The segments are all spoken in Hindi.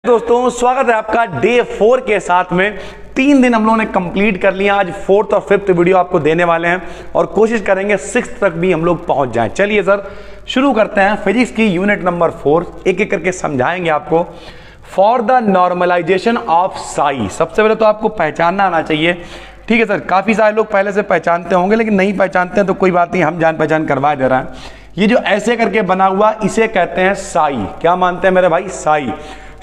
दोस्तों स्वागत है आपका डे 4 के साथ में। 3 दिन हम लोगों ने कंप्लीट कर लिया। आज 4th और 5th वीडियो आपको देने वाले हैं और कोशिश करेंगे 6th तक भी हम लोग पहुंच जाएं। चलिए सर शुरू करते हैं। फिजिक्स की यूनिट नंबर 4 एक एक करके समझाएंगे आपको। For the normalisation of psi, सबसे पहले तो आपको पहचानना आना चाहिए। ठीक है सर, काफ़ी सारे लोग पहले से पहचानते होंगे लेकिन नहीं पहचानते हैं तो कोई बात नहीं, हम जान पहचान करवा दे रहे हैं। ये जो ऐसे करके बना हुआ इसे कहते हैं साई। क्या मानते हैं मेरे भाई? साई।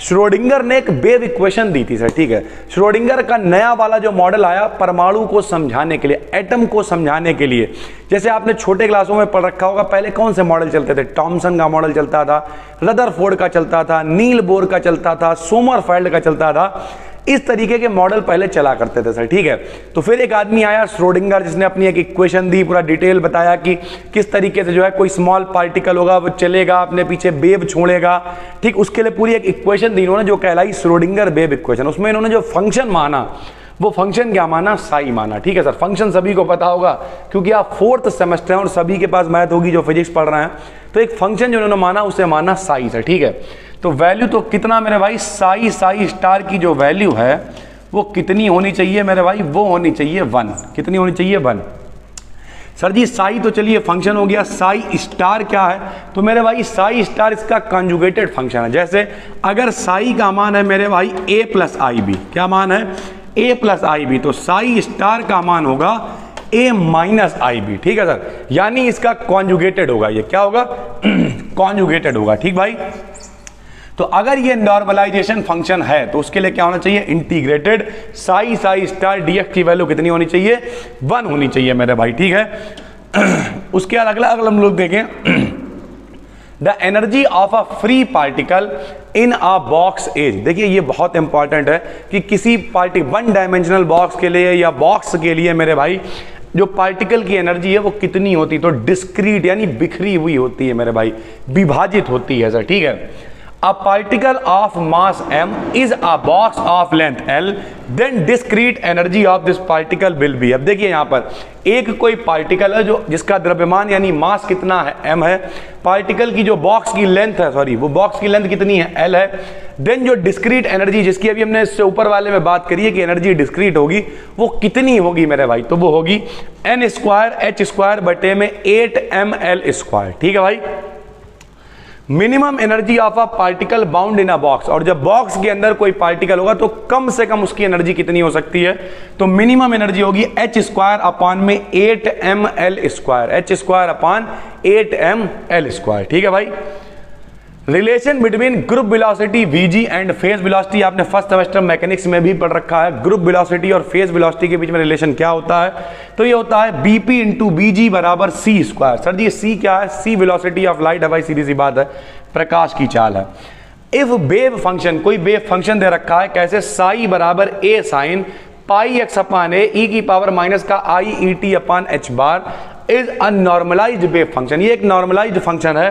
श्रोडिंगर ने एक वेव इक्वेशन दी थी सर। ठीक है, श्रोडिंगर का नया वाला जो मॉडल आया परमाणु को समझाने के लिए, एटम को समझाने के लिए। जैसे आपने छोटे क्लासों में पढ़ रखा होगा, पहले कौन से मॉडल चलते थे? थॉमसन का मॉडल चलता था, रदरफोर्ड का चलता था, नील बोर का चलता था, सोमरफेल्ड का चलता था। इस तरीके के मॉडल पहले चला करते थे सर। ठीक है, तो फिर एक आदमी आया श्रोडिंगर, जिसने अपनी एक इक्वेशन दी, पूरा डिटेल बताया कि किस तरीके से जो है कोई स्मॉल पार्टिकल होगा वो चलेगा, अपने पीछे वेव छोड़ेगा। ठीक, उसके लिए पूरी एक इक्वेशन दी इन्होंने जो कहलाई श्रोडिंगर वेव इक्वेशन। उसमें इन्होंने जो फंक्शन माना वो फंक्शन क्या माना? साई माना। ठीक है सर, फंक्शन सभी को पता होगा क्योंकि आप 4th सेमेस्टर हैं और सभी के पास मैथ होगी जो फिजिक्स पढ़ रहे हैं। तो एक फंक्शन जो उन्होंने माना उसे माना साई सर। ठीक है, तो वैल्यू तो कितना मेरे भाई? साई स्टार की जो वैल्यू है वो कितनी होनी चाहिए मेरे भाई? वो होनी चाहिए 1। कितनी होनी चाहिए? 1। सर जी साई तो चलिए फंक्शन हो गया, साई स्टार क्या है? तो मेरे भाई साई स्टार इसका कॉन्जुगेटेड फंक्शन है। जैसे अगर साई का मान है मेरे भाई a प्लस आई बी, क्या मान है? a प्लस आई बी, तो साई स्टार का मान होगा a माइनस आई बी। ठीक है सर, यानी इसका कॉन्जुगेटेड होगा। ये क्या होगा? कॉन्जुगेटेड होगा। ठीक भाई, तो अगर ये नॉर्मलाइजेशन फंक्शन है तो उसके लिए क्या होना चाहिए? इंटीग्रेटेड साई स्टार dx की वैल्यू कितनी होनी चाहिए? 1 होनी चाहिए मेरे भाई। ठीक है, उसके अलग अलग हम लोग देखें। The energy of a free particle in a box is, देखिए ये बहुत इंपॉर्टेंट है कि किसी वन डायमेंशनल बॉक्स के लिए या बॉक्स के लिए मेरे भाई जो पार्टिकल की एनर्जी है वो कितनी होती है? तो डिस्क्रीट यानी बिखरी हुई होती है मेरे भाई, विभाजित होती है सर। ठीक है, A particle of mass m is a box of length l, then discrete energy of this particle will be। अब देखिए यहाँ पर एक कोई पार्टिकल है जो जिसका द्रव्यमान यानी मास कितना है? m है। पार्टिकल की जो बॉक्स की लेंथ है, सॉरी वो बॉक्स की लेंथ कितनी है? l है। देन जो डिस्क्रीट एनर्जी जिसकी अभी हमने इससे ऊपर वाले में बात करी है कि एनर्जी डिस्क्रीट होगी, वो कितनी होगी मेरे भाई? तो वो होगी n स्क्वायर h स्क्वायर बटे में 8ml स्क्वायर। ठीक है भाई, minimum energy of a particle bound in a box. और जब बॉक्स के अंदर कोई पार्टिकल होगा तो कम से कम उसकी एनर्जी कितनी हो सकती है? तो मिनिमम एनर्जी होगी h स्क्वायर अपॉन में 8ml square, h square upon 8ml square. ठीक है भाई, relation between group velocity vg and phase velocity आपने फर्स्ट सेमेस्टर मैकेनिक्स में भी पढ़ रखा है। ग्रुप वेलोसिटी और फेज वेलोसिटी के बीच में रिलेशन क्या होता है? तो ये होता है bp इंटू bg बराबर c स्क्वायर। सर जी c क्या है? c वेलोसिटी ऑफ लाइट है भाई, सीधी सी बात है, प्रकाश की चाल है। इफ वेव फंक्शन, कोई वेव फंक्शन दे रखा है कैसे? साई बराबर a sine pi x upon a e की पावर माइनस का i e t upon h bar is a normalised wave function. ये एक नॉर्मलाइज्ड फंक्शन है।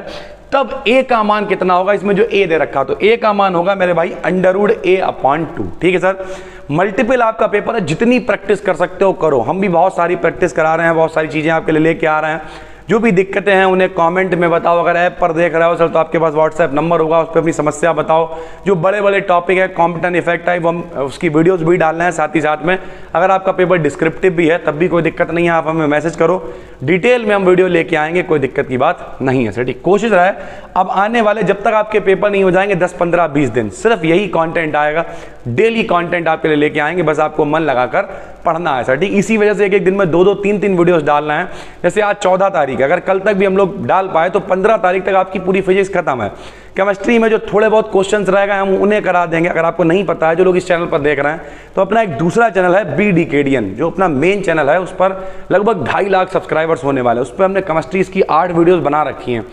तब a का मान कितना होगा? इसमें जो a दे रखा, तो a का मान होगा मेरे भाई अंडरवुड a अपॉन 2। ठीक है सर, मल्टीपल आपका पेपर है, जितनी प्रैक्टिस कर सकते हो करो। हम भी बहुत सारी प्रैक्टिस करा रहे हैं, बहुत सारी चीजें आपके लिए लेके आ रहे हैं। जो भी दिक्कतें हैं उन्हें कमेंट में बताओ। अगर ऐप पर देख रहे हो सर तो आपके पास व्हाट्सएप नंबर होगा, उस पर अपनी समस्या बताओ। जो बड़े बड़े टॉपिक है, कॉम्पिटेंट इफेक्ट है, वो हम उसकी वीडियोस भी डाल रहे हैं साथ ही साथ में। अगर आपका पेपर डिस्क्रिप्टिव भी है तब भी कोई दिक्कत नहीं है, आप हमें मैसेज करो, डिटेल में हम वीडियो लेके आएंगे, कोई दिक्कत की बात नहीं है सर। ठीक, कोशिश रहे अब आने वाले जब तक आपके पेपर नहीं हो जाएंगे 10, 15, 20 दिन सिर्फ यही कॉन्टेंट आएगा। डेली कॉन्टेंट आपके लिए लेके आएंगे, बस आपको मन लगाकर पढ़ना है सर। ठीक, इसी वजह से एक एक दिन में 2-2, 3-3 वीडियोस डालना है। जैसे आज 14 तारीख है, अगर कल तक भी हम लोग डाल पाए तो 15 तारीख तक आपकी पूरी फिजिक्स खत्म है। केमिस्ट्री में जो थोड़े बहुत क्वेश्चंस रहेगा हम उन्हें करा देंगे। अगर आपको नहीं पता है, जो लोग इस चैनल पर देख रहे हैं, तो अपना एक दूसरा चैनल है BDKDN, जो अपना मेन चैनल है, उस पर लगभग 2.5 लाख सब्सक्राइबर्स होने वाले। उस पर हमने केमिस्ट्री की 8 वीडियोस बना रखी हैं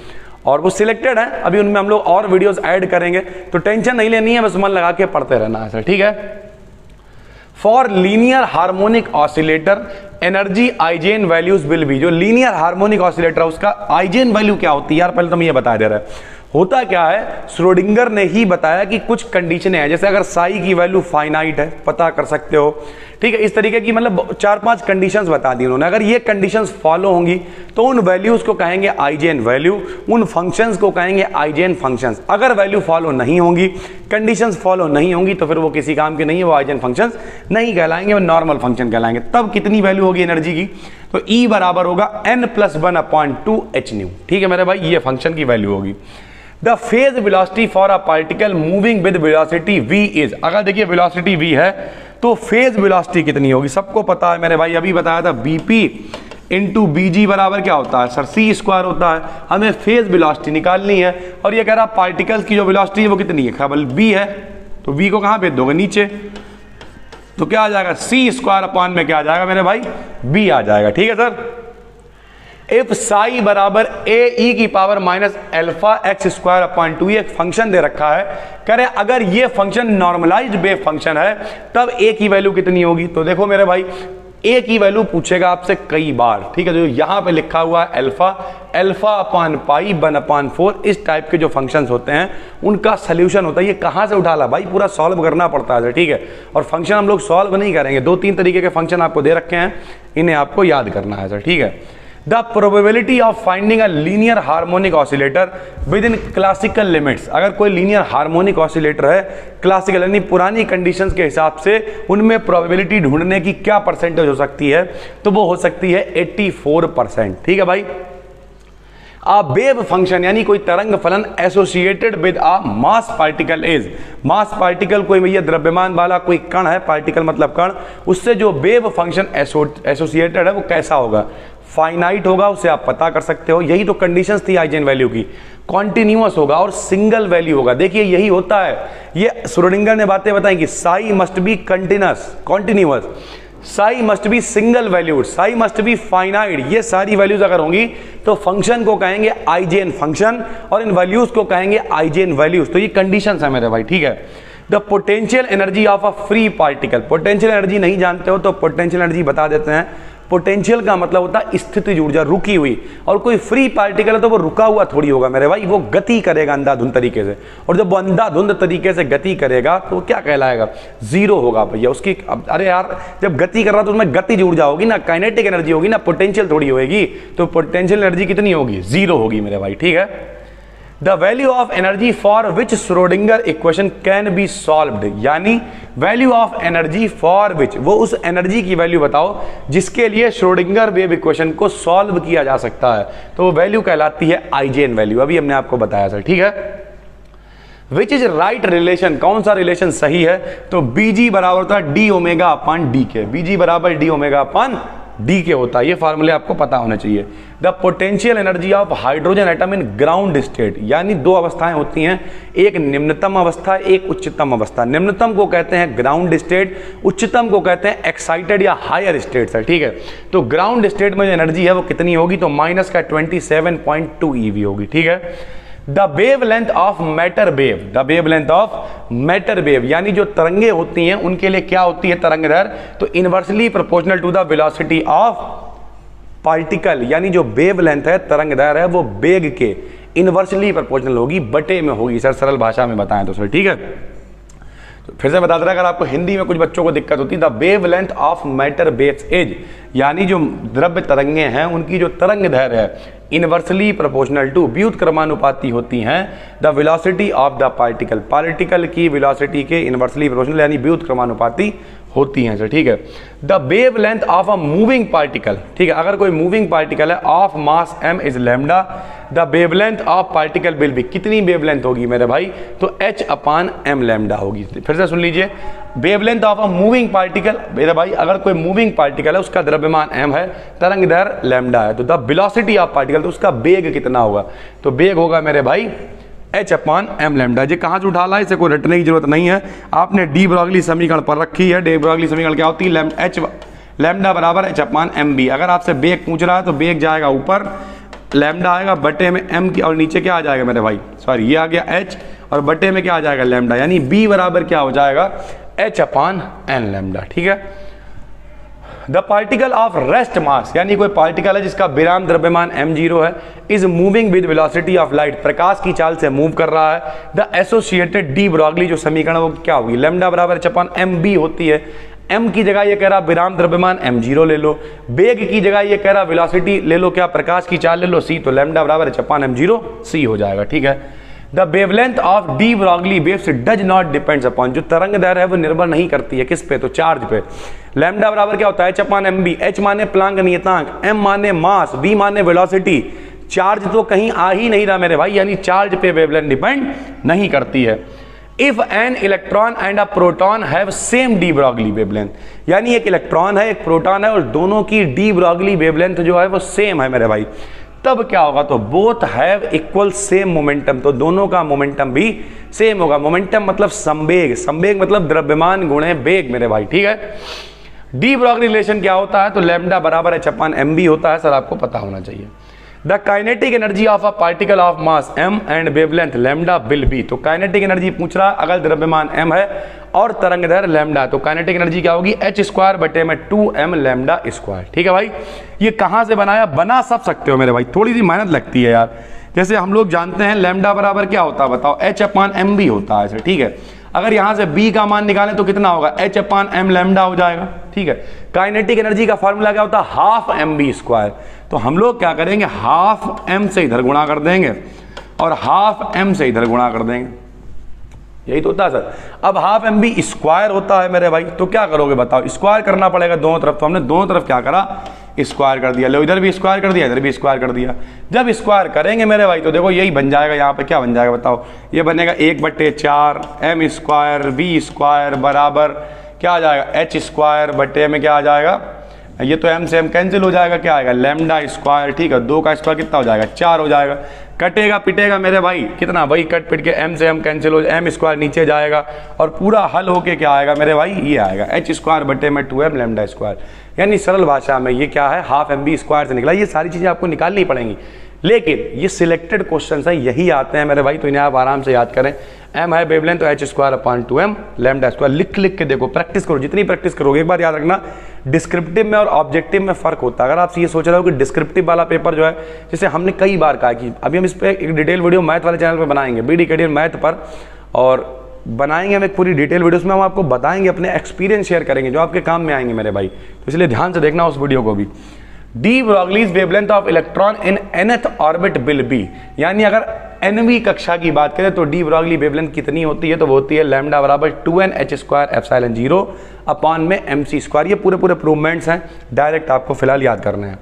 और वो सिलेक्टेड है। अभी उनमें हम लोग और वीडियोस ऐड करेंगे, तो टेंशन नहीं लेनी है, बस मन लगा के पढ़ते रहना है सर। ठीक है, for linear harmonic oscillator energy eigen values will be. जो लीनियर हार्मोनिक ऑसिलेटर है उसका आइजेन वैल्यू क्या होती है यार? पहले तो मैं ये बता दे रहा है। होता क्या है, श्रोडिंगर ने ही बताया कि कुछ कंडीशनें हैं, जैसे अगर साई की वैल्यू फाइनाइट है, पता कर सकते हो, ठीक है, इस तरीके की मतलब 4-5 कंडीशंस बता दी उन्होंने। अगर ये कंडीशंस फॉलो होंगी तो उन वैल्यूज को कहेंगे आइजेन वैल्यू, उन फंक्शंस को कहेंगे आइजेन फंक्शंस। अगर वैल्यू फॉलो नहीं होंगी, कंडीशंस फॉलो नहीं होंगी, तो फिर वो किसी काम के नहीं है, वो आइजेन फंक्शंस नहीं कहलाएंगे, वो नॉर्मल फंक्शन कहलाएंगे। तब कितनी वैल्यू होगी एनर्जी की, तो E बराबर होगा n+1/2 hν। ठीक है मेरे भाई, ये फंक्शन की वैल्यू होगी। The phase velocity for a particle moving with velocity v is, अगर देखिए वेलोसिटी v है तो फेज वेलोसिटी कितनी होगी, सबको पता है मेरे भाई, अभी बताया था bp इंटू bg बराबर क्या होता है सर, c² होता है। हमें फेज वेलोसिटी निकालनी है और ये कह रहा पार्टिकल्स की जो वेलोसिटी है वो कितनी है, केवल v है, तो v को कहाँ भेज दोगे, नीचे, तो क्या आ जाएगा c² अपॉन में क्या आ जाएगा मेरे भाई, b आ जाएगा। ठीक है सर। इफ साई बराबर a e की पावर -α(x²/2), एक फंक्शन दे रखा है, कह रहे अगर ये फंक्शन नॉर्मलाइज्ड वेव फंक्शन है तब a की वैल्यू कितनी होगी। तो देखो मेरे भाई, a की वैल्यू पूछेगा आपसे कई बार, ठीक है, जो यहां पे लिखा हुआ है α/π1/4, इस टाइप के जो फंक्शंस होते हैं उनका सोल्यूशन होता है। ये कहां से उठा ला भाई, पूरा सॉल्व करना पड़ता है, ठीक है। और फंक्शन हम लोग सॉल्व नहीं करेंगे, 2-3 तरीके के फंक्शन आपको दे रखे हैं, इन्हें आपको याद करना है सर, ठीक है। The probability of finding a linear harmonic oscillator with in classical limits, अगर कोई लीनियर हार्मोनिक ऑसिलेटर है क्लासिकल यानी पुरानी कंडीशंस के हिसाब से, उनमें प्रोबेबिलिटी ढूंढने की क्या परसेंटेज हो सकती है, तो वो हो सकती है 84%। ठीक है भाई। आ वेव फंक्शन यानी कोई तरंग फलन associated with a mass particle is, mass particle कोई भैया द्रव्यमान वाला कोई कण है, पार्टिकल मतलब कण, उससे जो वेव फंक्शन एसोसिएटेड है वो कैसा होगा, फाइनाइट होगा, उसे आप पता कर सकते हो। यही तो कंडीशंस थी आइजेन वैल्यू की, कॉन्टिन्यूअस होगा और सिंगल वैल्यू होगा। देखिए यही होता है, ये श्रोडिंगर ने बातें बताई कि Sai must be continuous, Sai must be single valued, Sai must be finite, ये सारी वैल्यूज अगर होंगी तो फंक्शन को कहेंगे आइजेन फंक्शन और इन वैल्यूज को कहेंगे आइजेन वैल्यूज। तो ये कंडीशंस है मेरे भाई, ठीक है। The potential energy of a free particle, potential energy नहीं जानते हो तो पोटेंशियल एनर्जी बता देते हैं। पोटेंशियल का मतलब होता है स्थितिज ऊर्जा, रुकी हुई, और कोई फ्री पार्टिकल है तो वो रुका हुआ थोड़ी होगा मेरे भाई, वो गति करेगा अंधाधुंध तरीके से, और जब वो अंधाधुंध तरीके से गति करेगा तो क्या कहलाएगा, जीरो होगा भैया उसकी। अरे यार जब गति कर रहा तो उसमें गतिज ऊर्जा होगी ना, काइनेटिक एनर्जी होगी ना, पोटेंशियल थोड़ी होगी, तो पोटेंशियल एनर्जी कितनी होगी, जीरो होगी मेरे भाई, ठीक है। The value of energy for which Schrodinger equation can be solved, यानी value of energy for which, वो उस एनर्जी की वैल्यू बताओ जिसके लिए श्रोडिंगर वेव इक्वेशन को सॉल्व किया जा सकता है, तो वो वैल्यू कहलाती है आइजेन वैल्यू। अभी हमने आपको बताया सर, ठीक है। विच इज राइट रिलेशन, कौन सा रिलेशन सही है, तो बीजी बराबर होता है डी ओमेगा अपॉन डी के, बीजी बराबर डी ओमेगा अपॉन डी के होता है, ये फार्मूले आपको पता होने चाहिए। The potential energy of hydrogen atom in ground state, यानी दो अवस्थाएं होती हैं, एक निम्नतम अवस्था, एक उच्चतम अवस्था। निम्नतम को कहते हैं ग्राउंड स्टेट, उच्चतम को कहते हैं एक्साइटेड या हायर स्टेट है, ठीक है। तो ग्राउंड स्टेट में जो एनर्जी है वो कितनी होगी, तो माइनस का 27.2 EV होगी, ठीक है। The wave length of matter wave, the wave length of matter wave, यानी जो तरंगे होती हैं उनके लिए क्या होती है तरंग दैर्घ्य, तो inversely proportional to the velocity of particle, यानी जो वेव लेंथ है तरंग दैर्घ्य है वो वेग के इनवर्सली प्रोपोर्शनल होगी, बटे में होगी सर, सरल भाषा में बताएं तो सर, ठीक है। तो फिर से बता दे रहा, अगर आपको हिंदी में कुछ बच्चों को दिक्कत होती है, the wave length of matter waves is, यानी जो द्रव्य तरंगे हैं उनकी जो तरंग दैर्घ्य है इनवर्सली प्रोपोर्शनल टू, व्युत्क्रमानुपाती होती हैं, the velocity of the particle, particle की वेलोसिटी के इनवर्सली प्रोपोर्शनल यानी व्युत्क्रमानुपाती होती हैं सर, ठीक है। The wave length of a moving particle, ठीक है, अगर कोई मूविंग पार्टिकल है of mass m is lambda, the wave length of particle will be, कितनी वेव लेंथ होगी मेरे भाई, तो h अपॉन m लैम्डा होगी। फिर से सुन लीजिए, wave length of a moving particle मेरे भाई, अगर कोई मूविंग पार्टिकल है उसका द्रव्यमान m है, तरंग दैर्घ्य लैम्डा है, तो द वेलोसिटी ऑफ पार्टिकल, तो उसका वेग कितना होगा, तो वेग होगा मेरे भाई h अपॉन m लैम्डा। ये कहाँ से उठा ला, इसे कोई रटने की जरूरत नहीं है, आपने डी ब्रोगली समीकरण पर रखी है। डी ब्रोगली समीकरण क्या होती है, h लैम्डा बराबर h अपॉन mb। अगर आपसे वेग पूछ रहा है तो वेग जाएगा ऊपर, लैम्डा आएगा बटे में m की, और नीचे क्या आ जाएगा मेरे भाई, सॉरी ये आ गया h, और बटे में क्या आ जाएगा लैम्डा, यानी b बराबर क्या हो जाएगा h अपॉन n लैम्डा, ठीक है। The particle of rest mass, यानी कोई पार्टिकल है जिसका विराम द्रव्यमान m0 है, is moving with velocity of light, प्रकाश की चाल से मूव कर रहा है। द एसोसिएटेड डी ब्रॉगली जो समीकरण वो क्या होगी, लैम्डा बराबर h/mb होती है। m की जगह ये कह रहा विराम द्रव्यमान m0 ले लो, वेग की जगह ये कह रहा वेलोसिटी ले लो, क्या प्रकाश की चाल ले लो c, तो लैम्डा बराबर h/m0 c हो जाएगा। ठीक है। The wavelength of de Broglie waves does not depends upon, जो तरंग दैर्घ्य है वो निर्भर नहीं करती है किस पे, तो चार्ज पे। लैम्डा बराबर क्या होता है h/mb, h माने प्लांक नियतांक, m माने मास, v माने वेलोसिटी। चार्ज तो कहीं आ ही नहीं रहा मेरे भाई, यानी चार्ज पे वेवलेंथ डिपेंड नहीं करती है। If an electron and a proton have same de Broglie wavelength, यानी एक इलेक्ट्रॉन है एक प्रोटॉन है और दोनों की डी ब्रॉगली वेवलेंथ जो है वो सेम है मेरे भाई, तब क्या होगा, तो both have equal same momentum, तो दोनों का मोमेंटम भी सेम होगा। मोमेंटम मतलब संवेग, संवेग मतलब द्रव्यमान गुणे वेग मेरे भाई। ठीक है। डी ब्रॉगली रिलेशन क्या होता है, तो लैम्डा बराबर h/mb होता है, सर आपको पता होना चाहिए। The kinetic energy of a particle of mass m and wavelength lambda will be, तो काइनेटिक एनर्जी पूछ रहा है, अगर द्रव्यमान m है और तरंगदैर्घ्य लैम्डा, तो काइनेटिक एनर्जी क्या होगी, h²/2m लैम्डा स्क्वायर। ठीक है भाई। ये कहां से बनाया, बना सब सकते हो मेरे भाई, थोड़ी सी मेहनत लगती है यार। जैसे हम लोग जानते हैं लैम्डा बराबर क्या होता है बताओ, h/mb होता है। ठीक है। अगर यहां से b का मान निकालें तो कितना होगा, h/m लैम्डा हो जाएगा। ठीक है। काइनेटिक एनर्जी का फॉर्मूला क्या होता है, हाफ mv², तो हम लोग क्या करेंगे, हाफ m से इधर गुणा कर देंगे और हाफ m से इधर गुणा कर देंगे, यही तो होता है सर। अब हाफ mv² होता है मेरे भाई, तो क्या करोगे बताओ, स्क्वायर करना पड़ेगा दोनों तरफ, तो हमने दोनों तरफ क्या करा, स्क्वायर कर दिया। लो इधर भी स्क्वायर कर दिया, इधर भी स्क्वायर कर दिया। जब स्क्वायर करेंगे मेरे भाई तो देखो यही बन जाएगा, यहाँ पे क्या बन जाएगा बताओ, ये बनेगा 1/4 m² v² बराबर क्या आ जाएगा, h² में क्या आ जाएगा, ये तो m से m कैंसिल हो जाएगा, क्या आएगा लैम्डा स्क्वायर। ठीक है। 2 का स्क्वायर कितना हो जाएगा, 4 हो जाएगा। कटेगा पिटेगा मेरे भाई कितना, वही कट पिट के m से m कैंसिल हो, m² नीचे जाएगा और पूरा हल होके क्या आएगा मेरे भाई, ये आएगा h²/2m लैम्डा स्क्वायर। यानी सरल भाषा में ये क्या है, हाफ mv² से निकला। ये सारी चीजें आपको निकालनी पड़ेंगी, लेकिन ये सिलेक्टेड क्वेश्चन है, यही आते हैं मेरे भाई, तो इन्हें आप आराम से याद करें। m है वेवलेंथ, तो h²/2m लैम्डा स्क्वायर। लिख लिख के देखो, प्रैक्टिस करो, जितनी प्रैक्टिस करोगे। एक बार याद रखना, डिस्क्रिप्टिव में और ऑब्जेक्टिव में फर्क होता है। अगर आप ये सोच रहे हो कि डिस्क्रिप्टिव वाला पेपर जो है, जैसे हमने कई बार कहा कि अभी हम इस पर एक डिटेल वीडियो मैथ वाले चैनल पर बनाएंगे, BD Career मैथ पर, और बनाएंगे हम एक पूरी डिटेल वीडियो, उसमें हम आपको बताएंगे, अपने एक्सपीरियंस शेयर करेंगे जो आपके काम में आएंगे मेरे भाई, तो इसलिए ध्यान से देखना उस वीडियो को भी। De Broglie's wavelength of electron in nth orbit will be, यानी अगर nवीं कक्षा की बात करें तो डी ब्रॉगली वेवलेंथ कितनी होती है, तो वो होती है लैम्डा बराबर 2n/h²ε0/mc²। ये पूरे प्रूवमेंट्स हैं, डायरेक्ट आपको फिलहाल याद करने हैं।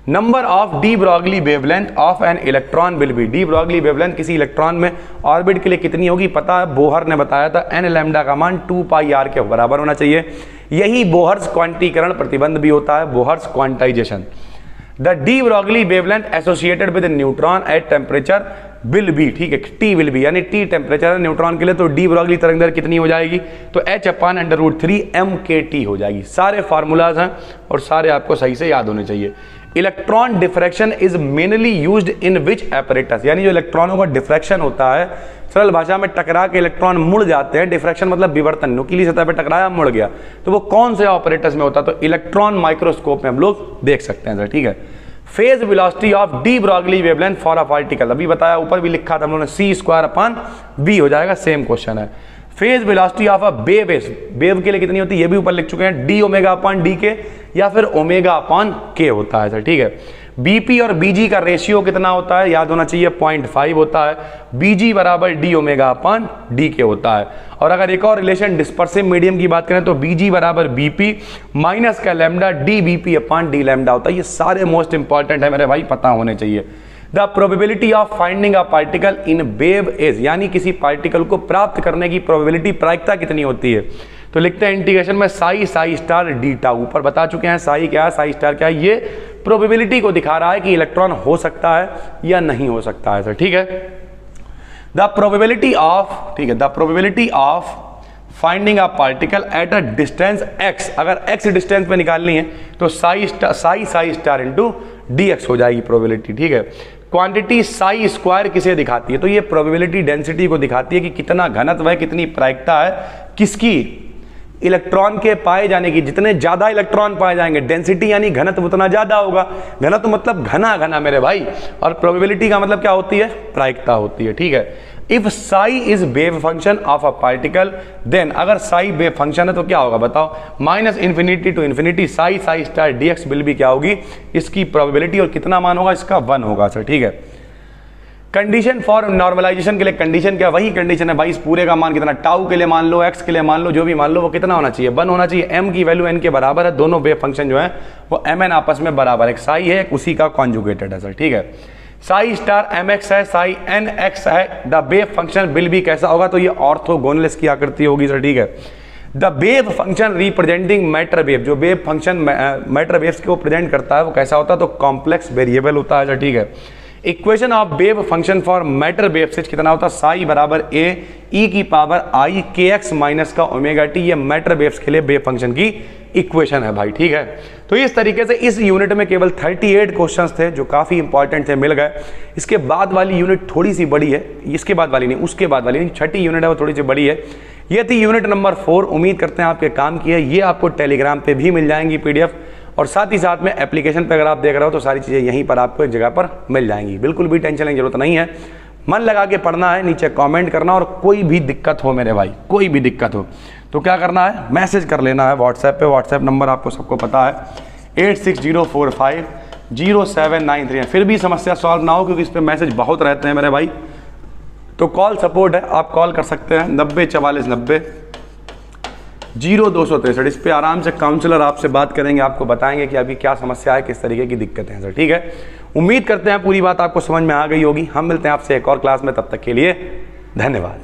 Number of de Broglie wavelength of an electron will be, de Broglie wavelength किसी इलेक्ट्रॉन में ऑर्बिट के लिए कितनी होगी पता है, बोहर ने बताया था n लैम्डा का मान 2πr के बराबर होना चाहिए। यही बोहर्स क्वांटीकरण प्रतिबंध भी होता है, Bohr's quantization. The de Broglie wavelength associated with neutron at temperature will be, ठीक है, टी विल बी, यानी टी टेम्परेचर है न्यूट्रॉन के लिए, तो डी ब्रॉगली तरंगदैर्घ्य कितनी हो जाएगी, तो h/√3mkt हो जाएगी। सारे फार्मूलाज हैं और सारे आपको सही से याद होने चाहिए। Electron diffraction is mainly used in which apparatus, यानी जो इलेक्ट्रॉनों का डिफ्रैक्शन होता है, सरल भाषा में टकरा के इलेक्ट्रॉन मुड़ जाते हैं, डिफ्रैक्शन मतलब विवर्तन, नुकीली सतह पर टकराया मुड़ गया, तो वो कौन से ऑपरेटस में होता है, तो इलेक्ट्रॉन माइक्रोस्कोप में हम लोग देख सकते हैं सर। ठीक है। Phase velocity of de Broglie wavelength for a particle, अभी बताया, ऊपर भी लिखा था हम लोगों ने, c²/v हो जाएगा, सेम क्वेश्चन है। Phase velocity of a wave, wave के लिए कितनी होती है ये भी ऊपर लिख चुके हैं, d⍵/dk या फिर ω/k होता है सर। ठीक है। बीपी और बीजी का रेशियो कितना होता है, याद होना चाहिए, 0.5 होता है। बीजी बराबर d⍵/dk होता है। और अगर एक और रिलेशन डिस्पर्सिव मीडियम की बात करें तो बीजी बराबर बीपी माइनस का लैम्डा dBp/d लैम्डा होता है। ये सारे मोस्ट इंपॉर्टेंट है मेरे भाई, पता होने चाहिए। The probability of finding a particle in wave is, यानी किसी पार्टिकल को प्राप्त करने की प्रोबेबिलिटी, प्रायिकता कितनी होती है, तो लिखते हैं इंटीग्रेशन में साई स्टार डी टाउ, ऊपर बता चुके हैं साई क्या है, साई स्टार क्या है, ये प्रोबेबिलिटी को दिखा रहा है कि इलेक्ट्रॉन हो सकता है या नहीं हो सकता है सर। ठीक है। द प्रोबेबिलिटी ऑफ, ठीक है, the probability of finding a particle at a distance x, अगर x डिस्टेंस पे निकालनी है तो साई स्टार इंटू dx हो जाएगी प्रोबेबिलिटी। ठीक है। क्वांटिटी साई स्क्वायर किसे दिखाती है, तो ये प्रोबेबिलिटी डेंसिटी को दिखाती है कि कितना घनत्व है, कितनी प्रायिकता है किसकी, इलेक्ट्रॉन के पाए जाने की, जितने ज्यादा इलेक्ट्रॉन पाए जाएंगे, डेंसिटी यानी घनत्व उतना ज्यादा होगा। घनत्व मतलब घना घना मेरे भाई, और प्रोबेबिलिटी का मतलब क्या होती है, प्रायिकता होती है, ठीक है। If psi is wave function of a particle then, अगर साई वेव फंक्शन है तो क्या होगा बताओ, minus infinity to infinity psi psi star dx will be क्या होगी, इसकी प्रोबेबिलिटी, और कितना मान होगा इसका, 1 होगा सर, ठीक है। कंडीशन फॉर नॉर्मलाइजेशन के लिए, कंडीशन क्या, वही कंडीशन है भाई, इस पूरे का मान कितना, टाउ के लिए मान लो, एक्स के लिए मान लो, जो भी मान लो, वो कितना होना चाहिए, 1 होना चाहिए। एम की वैल्यू एन के बराबर है, दोनों वेव फंक्शन जो है वो एम एन आपस में बराबर है, एक साई है एक उसी का कॉन्जुगेटेड है सर, ठीक है। साई स्टार एम एक्स है, साई एन एक्स है, the wave function will be कैसा होगा, तो ये ऑर्थोगोनल की आकृति होगी सर, ठीक है। The wave function representing matter wave, जो वेव फंक्शन मैटर वेव्स को प्रेजेंट करता है वो कैसा होता है, तो कॉम्प्लेक्स वेरिएबल होता है सर, ठीक है। Equation of wave function for matter wave से कितना होता है, साई बराबर ए ई की पावर आई के एक्स माइनस का ओमेगा टी, ये मैटर वेव्स के लिए वेव फंक्शन की इक्वेशन है भाई, ठीक है। तो इस तरीके से इस यूनिट में केवल 38 क्वेश्चंस थे जो काफी इंपॉर्टेंट थे, मिल गए। इसके बाद वाली यूनिट थोड़ी सी बड़ी है, इसके बाद वाली नहीं, उसके बाद वाली नहीं, छठी यूनिट है वो थोड़ी सी बड़ी है। ये थी यूनिट नंबर 4, उम्मीद करते हैं आपके काम की है। ये आपको टेलीग्राम पे भी मिल जाएंगी पीडीएफ, और साथ ही साथ में एप्लीकेशन पे अगर आप देख रहे हो तो सारी चीजें यहीं पर आपको एक जगह पर मिल जाएंगी। बिल्कुल भी टेंशन लेने की जरूरत नहीं है, मन लगा के पढ़ना है, नीचे कमेंट करना, और कोई भी दिक्कत हो मेरे भाई, कोई भी दिक्कत हो तो क्या करना है, मैसेज कर लेना है व्हाट्सएप पे। व्हाट्सएप नंबर आपको सबको पता है 8604507939। फिर भी समस्या सॉल्व ना हो, क्योंकि इस पर मैसेज बहुत रहते हैं मेरे भाई, तो कॉल सपोर्ट है, आप कॉल कर सकते हैं 9044900263। इस पे आराम से काउंसलर आपसे बात करेंगे, आपको बताएंगे कि अभी क्या समस्या है, किस तरीके की दिक्कतें हैं सर, ठीक है। उम्मीद करते हैं पूरी बात आपको समझ में आ गई होगी। हम मिलते हैं आपसे एक और क्लास में, तब तक के लिए धन्यवाद।